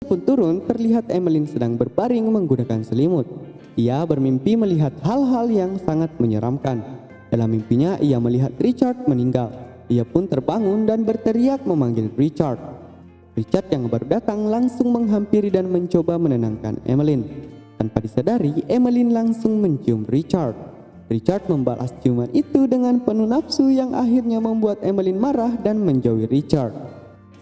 Richard pun turun, terlihat Emmeline sedang berbaring menggunakan selimut. Ia bermimpi melihat hal-hal yang sangat menyeramkan. Dalam mimpinya ia melihat Richard meninggal. Ia pun terbangun dan berteriak memanggil Richard. Richard yang baru datang langsung menghampiri dan mencoba menenangkan Emmeline. Tanpa disadari, Emmeline langsung mencium Richard. Richard membalas ciuman itu dengan penuh nafsu yang akhirnya membuat Emmeline marah dan menjauhi Richard.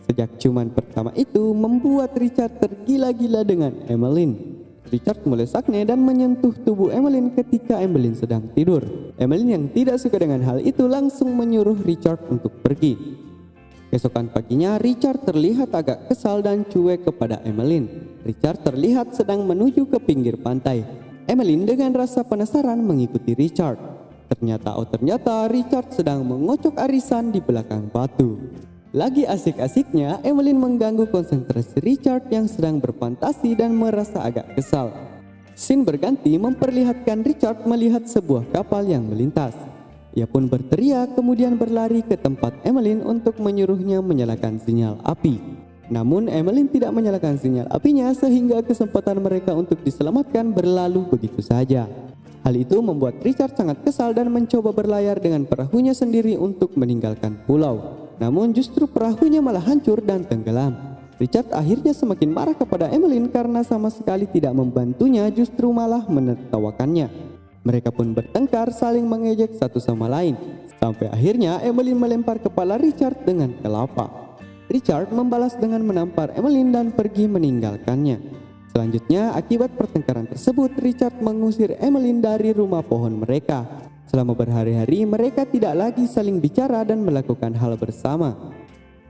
Sejak ciuman pertama itu membuat Richard tergila-gila dengan Emmeline. Richard mulai sakne dan menyentuh tubuh Emmeline ketika Emmeline sedang tidur. Emmeline yang tidak suka dengan hal itu langsung menyuruh Richard untuk pergi. Keesokan paginya, Richard terlihat agak kesal dan cuek kepada Emmeline. Richard terlihat sedang menuju ke pinggir pantai. Emmeline dengan rasa penasaran mengikuti Richard. Ternyata Richard sedang mengocok arisan di belakang batu. Lagi asik-asiknya, Emmeline mengganggu konsentrasi Richard yang sedang berfantasi dan merasa agak kesal. Scene berganti memperlihatkan Richard melihat sebuah kapal yang melintas. Ia pun berteriak kemudian berlari ke tempat Emmeline untuk menyuruhnya menyalakan sinyal api. Namun Emmeline tidak menyalakan sinyal apinya sehingga kesempatan mereka untuk diselamatkan berlalu begitu saja. Hal itu membuat Richard sangat kesal dan mencoba berlayar dengan perahunya sendiri untuk meninggalkan pulau. Namun justru perahunya malah hancur dan tenggelam. Richard akhirnya semakin marah kepada Emmeline karena sama sekali tidak membantunya, justru malah menertawakannya. Mereka pun bertengkar saling mengejek satu sama lain. Sampai akhirnya Emmeline melempar kepala Richard dengan kelapa. Richard membalas dengan menampar Emmeline dan pergi meninggalkannya. Selanjutnya akibat pertengkaran tersebut Richard mengusir Emmeline dari rumah pohon mereka. Selama berhari-hari mereka tidak lagi saling bicara dan melakukan hal bersama.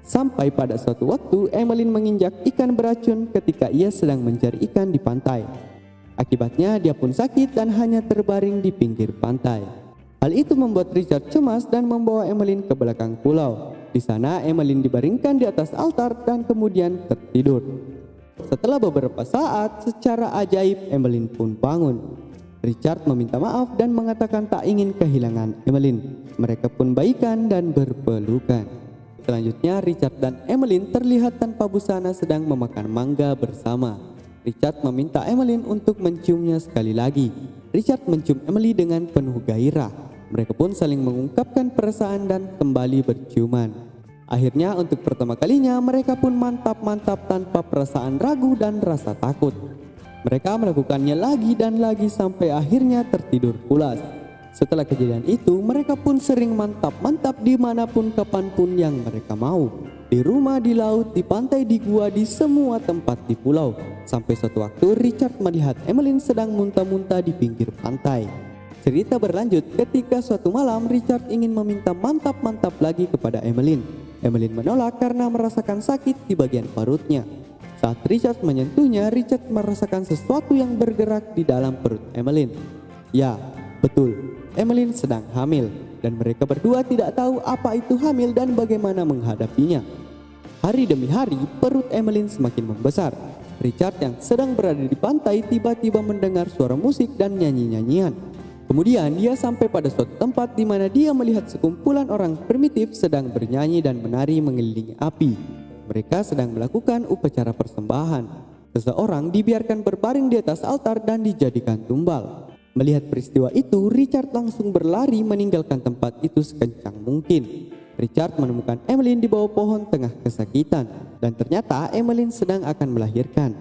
Sampai pada suatu waktu Emmeline menginjak ikan beracun ketika ia sedang mencari ikan di pantai. Akibatnya dia pun sakit dan hanya terbaring di pinggir pantai. Hal itu membuat Richard cemas dan membawa Emmeline ke belakang pulau. Di sana Emmeline dibaringkan di atas altar dan kemudian tertidur. Setelah beberapa saat, secara ajaib Emmeline pun bangun. Richard meminta maaf dan mengatakan tak ingin kehilangan Emmeline. Mereka pun baikan dan berpelukan. Selanjutnya Richard dan Emmeline terlihat tanpa busana sedang memakan mangga bersama. Richard meminta Emmeline untuk menciumnya sekali lagi. Richard mencium Emily dengan penuh gairah. Mereka pun saling mengungkapkan perasaan dan kembali berciuman. Akhirnya untuk pertama kalinya mereka pun mantap-mantap tanpa perasaan ragu dan rasa takut. Mereka melakukannya lagi dan lagi sampai akhirnya tertidur pulas. Setelah kejadian itu mereka pun sering mantap-mantap dimanapun kapanpun yang mereka mau. Di rumah, di laut, di pantai, di gua, di semua tempat di pulau. Sampai suatu waktu Richard melihat Emmeline sedang muntah-muntah di pinggir pantai. Cerita berlanjut ketika suatu malam Richard ingin meminta mantap-mantap lagi kepada Emmeline. Emmeline menolak karena merasakan sakit di bagian perutnya. Saat Richard menyentuhnya, Richard merasakan sesuatu yang bergerak di dalam perut Emmeline. Ya, betul, Emmeline sedang hamil dan mereka berdua tidak tahu apa itu hamil dan bagaimana menghadapinya. Hari demi hari perut Emmeline semakin membesar. Richard yang sedang berada di pantai tiba-tiba mendengar suara musik dan nyanyi-nyanyian. Kemudian dia sampai pada suatu tempat di mana dia melihat sekumpulan orang primitif sedang bernyanyi dan menari mengelilingi api. Mereka sedang melakukan upacara persembahan. Seseorang dibiarkan berbaring di atas altar dan dijadikan tumbal. Melihat peristiwa itu, Richard langsung berlari meninggalkan tempat itu sekencang mungkin. Richard menemukan Emmeline di bawah pohon tengah kesakitan dan ternyata Emmeline sedang akan melahirkan.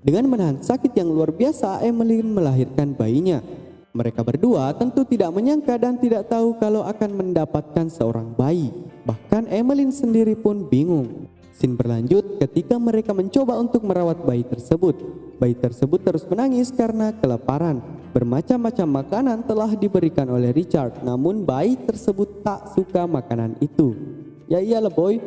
Dengan menahan sakit yang luar biasa, Emmeline melahirkan bayinya. Mereka berdua tentu tidak menyangka dan tidak tahu kalau akan mendapatkan seorang bayi. Bahkan Emmeline sendiri pun bingung. Scene berlanjut ketika mereka mencoba untuk merawat bayi tersebut. Bayi tersebut terus menangis karena kelaparan. Bermacam-macam makanan telah diberikan oleh Richard, namun bayi tersebut tak suka makanan itu. Ya iyalah boy.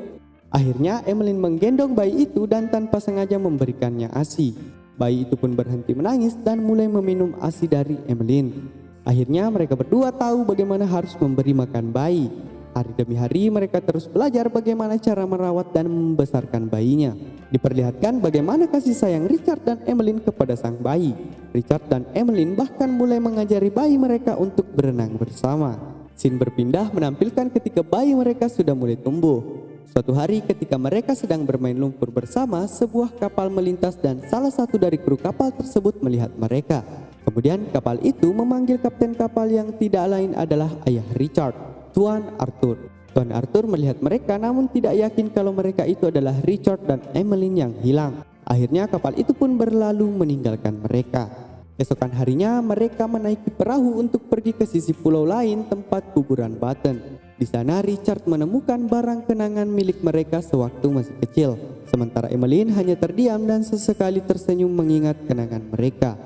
Akhirnya Emmeline menggendong bayi itu dan tanpa sengaja memberikannya ASI. Bayi itu pun berhenti menangis dan mulai meminum ASI dari Emmeline. Akhirnya mereka berdua tahu bagaimana harus memberi makan bayi. Hari demi hari mereka terus belajar bagaimana cara merawat dan membesarkan bayinya. Diperlihatkan bagaimana kasih sayang Richard dan Emmeline kepada sang bayi. Richard dan Emmeline bahkan mulai mengajari bayi mereka untuk berenang bersama. Scene berpindah menampilkan ketika bayi mereka sudah mulai tumbuh. Suatu hari ketika mereka sedang bermain lumpur bersama, sebuah kapal melintas dan salah satu dari kru kapal tersebut melihat mereka. Kemudian kapal itu memanggil kapten kapal yang tidak lain adalah ayah Richard, Tuan Arthur. Tuan Arthur melihat mereka namun tidak yakin kalau mereka itu adalah Richard dan Emmeline yang hilang. Akhirnya kapal itu pun berlalu meninggalkan mereka. Keesokan harinya mereka menaiki perahu untuk pergi ke sisi pulau lain tempat kuburan Button. Di sana Richard menemukan barang kenangan milik mereka sewaktu masih kecil. Sementara Emmeline hanya terdiam dan sesekali tersenyum mengingat kenangan mereka.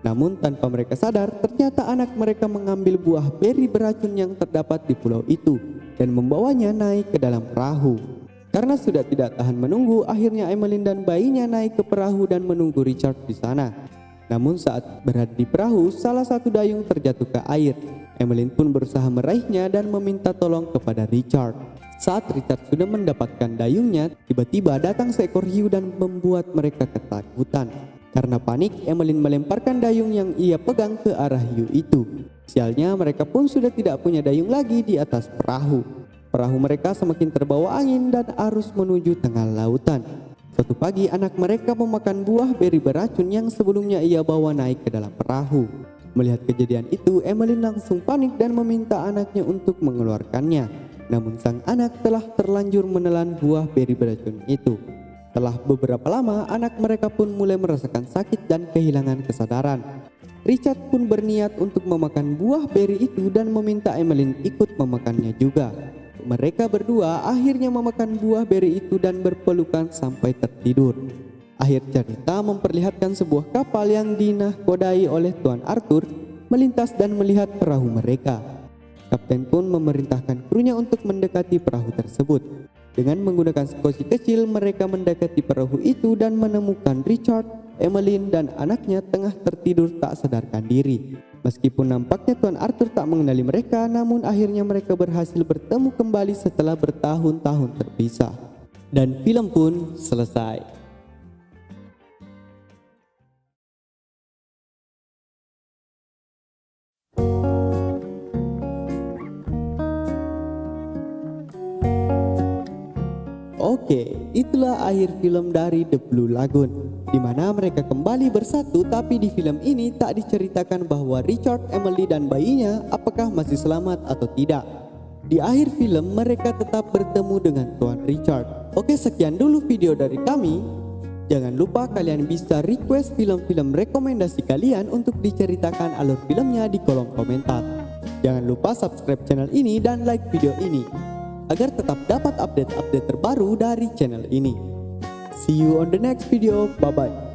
Namun tanpa mereka sadar, ternyata anak mereka mengambil buah beri beracun yang terdapat di pulau itu dan membawanya naik ke dalam perahu. Karena sudah tidak tahan menunggu, akhirnya Emmeline dan bayinya naik ke perahu dan menunggu Richard di sana. Namun saat berada di perahu, salah satu dayung terjatuh ke air. Emmeline pun berusaha meraihnya dan meminta tolong kepada Richard. Saat Richard sudah mendapatkan dayungnya, tiba-tiba datang seekor hiu dan membuat mereka ketakutan. Karena panik, Emmeline melemparkan dayung yang ia pegang ke arah hiu itu. Sialnya, mereka pun sudah tidak punya dayung lagi di atas perahu. Perahu mereka semakin terbawa angin dan arus menuju tengah lautan. Suatu pagi, anak mereka memakan buah beri beracun yang sebelumnya ia bawa naik ke dalam perahu. Melihat kejadian itu, Emmeline langsung panik dan meminta anaknya untuk mengeluarkannya. Namun sang anak telah terlanjur menelan buah beri beracun itu. Setelah beberapa lama, anak mereka pun mulai merasakan sakit dan kehilangan kesadaran. Richard pun berniat untuk memakan buah beri itu dan meminta Emmeline ikut memakannya juga. Mereka berdua akhirnya memakan buah beri itu dan berpelukan sampai tertidur. Akhir cerita memperlihatkan sebuah kapal yang dinahkodai oleh Tuan Arthur melintas dan melihat perahu mereka. Kapten pun memerintahkan krunya untuk mendekati perahu tersebut. Dengan menggunakan skoci kecil, mereka mendekati perahu itu dan menemukan Richard, Emmeline dan anaknya tengah tertidur tak sadarkan diri. Meskipun nampaknya Tuan Arthur tak mengenali mereka, namun akhirnya mereka berhasil bertemu kembali setelah bertahun-tahun terpisah. Dan film pun selesai. Oke, itulah akhir film dari The Blue Lagoon, di mana mereka kembali bersatu, tapi di film ini tak diceritakan bahwa Richard, Emily dan bayinya apakah masih selamat atau tidak. Di akhir film mereka tetap bertemu dengan Tuan Richard. Oke, sekian dulu video dari kami. Jangan lupa kalian bisa request film-film rekomendasi kalian untuk diceritakan alur filmnya di kolom komentar. Jangan lupa subscribe channel ini dan like video ini agar tetap dapat update-update terbaru dari channel ini. See you on the next video. Bye-bye.